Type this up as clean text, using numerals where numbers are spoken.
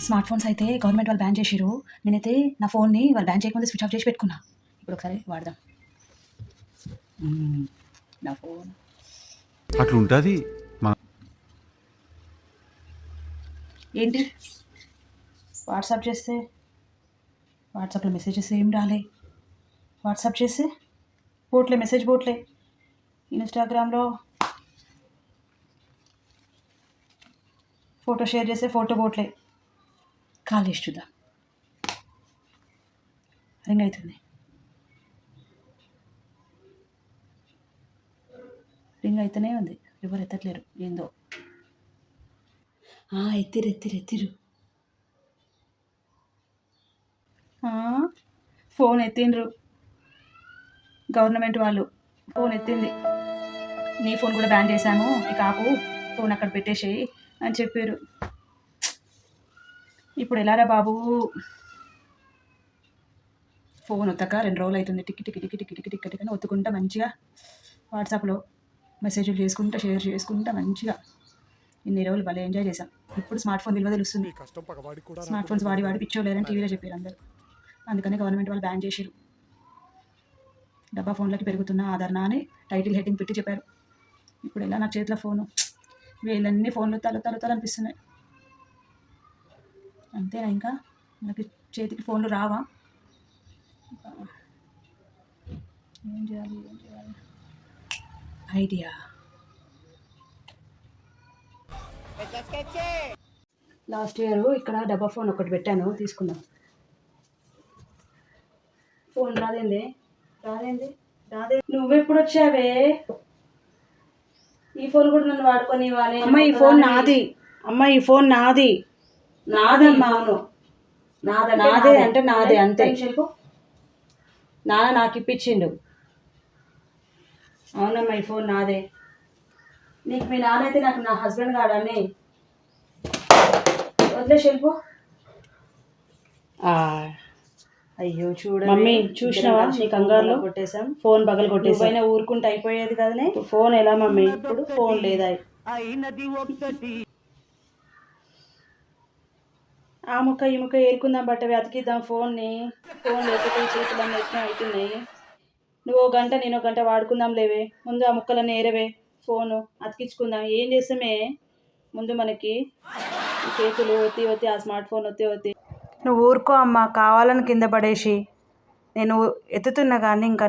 Smart phones అయితే government వాళ్ళు ban చేసిరు. నేనైతే నా ఫోన్ని వాళ్ళు బ్యాన్ చేయకముందే స్విచ్ ఆఫ్ చేసి పెట్టుకున్నా. ఇప్పుడు ఒకసారి వాడదాం. నా ఫోన్ అట్లుంటుంది. ఏంటి వాట్సాప్ చేస్తే వాట్సాప్లో మెసేజెస్ ఏం రాలే. వాట్సాప్ చేస్తే పోట్లే, మెసేజ్ పోట్లే. ఇన్స్టాగ్రామ్లో ఫోటో షేర్ చేస్తే ఫోటో పోట్లే. కాల్ చేసి చూద్దాం. రింగ్ అవుతుంది. రింగ్ అయితేనే ఉంది, ఎవరు ఎత్తట్లేరు. ఏందో ఎత్తిరు ఫోన్ ఎత్తిండ్రు. గవర్నమెంట్ వాళ్ళు ఫోన్ ఎత్తింది. నీ ఫోన్ కూడా బ్యాన్ చేశాము, ఇక ఆపు, ఫోన్ అక్కడ పెట్టేసేయి అని చెప్పారు. ఇప్పుడు ఎలారా బాబు? ఫోన్ ఒత్తక 2 రోజులు అవుతుంది. టిక్కి టిక్కి టిక్కి టిక్కి టిక్కి టిక్కి అని ఒత్తుకుంటా మంచిగా వాట్సాప్లో మెసేజ్లు చేసుకుంటా, షేర్ చేసుకుంటా మంచిగా ఇన్ని రోజులు భలే ఎంజాయ్ చేశాం. ఇప్పుడు స్మార్ట్ ఫోన్ విలువ తెలుస్తుంది. స్మార్ట్ ఫోన్స్ వాడి వాడి పిచ్చోలేరని టీవీలో చెప్పారు అందరు. అందుకని గవర్నమెంట్ వాళ్ళు బ్యాన్ చేశారు. డబ్బా ఫోన్లకి పెరుగుతున్న ఆదరణ అని టైటిల్ హెడ్డింగ్ పెట్టి చెప్పారు. ఇప్పుడు ఎలా నా చేతిలో ఫోను, వీళ్ళన్నీ ఫోన్లు తల అనిపిస్తున్నాయి. అంతేనా? ఇంకా మనకి చేతికి ఫోన్లు రావా? ఏం చేయాలి? ఐడియా. లాస్ట్ ఇయర్ ఇక్కడ డబ్బా ఫోన్ ఒకటి పెట్టాను, తీసుకుందాం. ఫోన్ రాదేంది? నువ్వెప్పుడు వచ్చావే? ఈ ఫోన్ కూడా నన్ను వాడుకొని ఇవ్వాలి. అమ్మ ఈ ఫోన్ నాది. ఈ ఫోన్ నాది. నాదమ్మా. అవును నాదే అంటే నాదే అంతే. నాన్న నాకు ఇప్పించిండు. అవునమ్మా ఈ ఫోన్ నాదే. నీకు మీ నాన్న అయితే నాకు నా హస్బెండ్ కాడని వదిలే శిల్పు. అయ్యో చూడ మమ్మీ, చూసినావా? నీ కంగారులో కొట్టేశాం, ఫోన్ పగలు కొట్టేసాం. అయినా ఊరుకుంటే అయిపోయేది కదనే. ఫోన్ ఎలా మమ్మీ? ఇప్పుడు ఫోన్ లేదా? ఆ ముక్క ఈ ముక్క ఏరుకుందాం, బట్ట వెతికిద్దాం ఫోన్ని. ఫోన్ లేకపోతే చేతులన్నీ ఎట్లా అవుతున్నాయి. నువ్వు 1 గంట నేను 1 గంట వాడుకుందాం లేవే. ముందు ఆ ముక్కలన్నీ ఏరవే, ఫోను అతికించుకుందాం. ఏం చేస్తామే ముందు మనకి చేతులు ఒత్తి ఆ స్మార్ట్ ఫోన్ ఒత్తి. నువ్వు ఊరుకో అమ్మ, కావాలని కింద పడేసి. నేను ఎత్తుతున్నా కానీ ఇంకా